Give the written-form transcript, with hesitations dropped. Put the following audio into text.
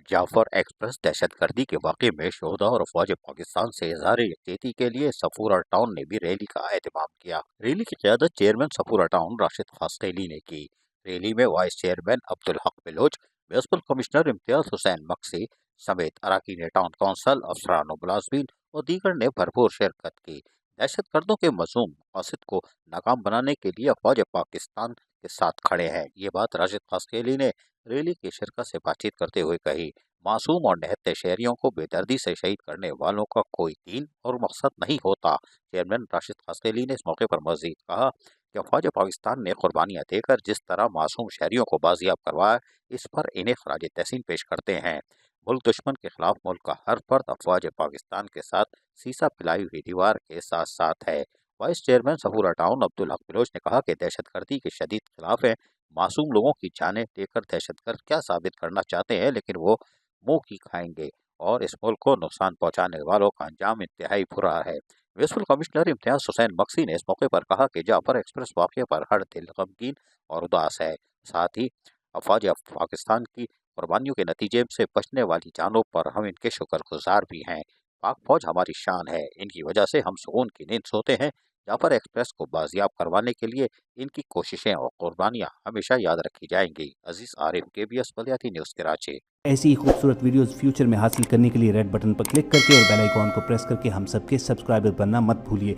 Jafar express दहशतगर्दी के वाक़े में शोहदा और अफवाज पाकिस्तान से इजहार यकजहती के लिए सफूरा टाउन ने भी रैली का एहतमाम किया। रैली की क़यादत चेयरमैन सफूरा टाउन राशिद खास्केली ने की। रैली में vice chairman Abdul Haq Baloch, municipal commissioner Imtiaz Hussain Maksi समेत अरकान टाउन कौंसल, अफसरान व मुलाजमीन और दीगर ने भरपूर शिरकत की। दहशतगर्दों के मज़मूम मकासद को नाकाम बनाने के लिए अफवाज पाकिस्तान के साथ खड़े हैं। ये बात राशिद खास्केली ने रैली की शिरकत से बातचीत करते हुए कही। मासूम और निहत्थे शहरियों को बेदर्दी से शहीद करने वालों का कोई दीन और मकसद नहीं होता। चेयरमैन राशिद खास्केली ने इस मौके पर मजीद कहा कि अफवाज पाकिस्तान ने कुर्बानियाँ देकर जिस तरह मासूम शहरियों को बाजियाब करवाया, इस पर इन्हें खराज तहसीन पेश करते हैं। मुल्क दुश्मन के खिलाफ मुल्क का हर फर्द अफवाज पाकिस्तान के साथ सीसा पिलाई हुई दीवार के साथ साथ है। Vice chairman Safoora town Abdul Haq Bloch ने कहा कि दहशतगर्दी के शदीद खिलाफ है। मासूम लोगों की जानें देकर दहशतगर्द क्या साबित करना चाहते हैं, लेकिन वो मुंह की खाएंगे और इस मुल्क को नुकसान पहुंचाने वालों का अंजाम इंतहाई बुरा है। म्युनिसिपल कमिश्नर इम्तियाज हुसैन मक्सी ने इस मौके पर कहा कि जाफर एक्सप्रेस वाक़े पर हर दिल गमगीन और उदास है। साथ ही अफवाज पाकिस्तान की कुर्बानियों के नतीजे से बचने वाली जानों पर हम इनके शुक्रगुजार भी हैं। पाक फौज हमारी शान है, इनकी वजह से हम सुकून की नींद सोते हैं। जाफर एक्सप्रेस को बाजियाब करवाने के लिए इनकी कोशिशें और कुर्बानियाँ हमेशा याद रखी जाएंगी। अजीज आरिफ, KBS बलियाती न्यूज़ कराची। ऐसी ही खूबसूरत वीडियोस फ्यूचर में हासिल करने के लिए रेड बटन पर क्लिक करके और बेल आइकॉन को प्रेस करके हम सबके सब्सक्राइबर बनना मत भूलिए।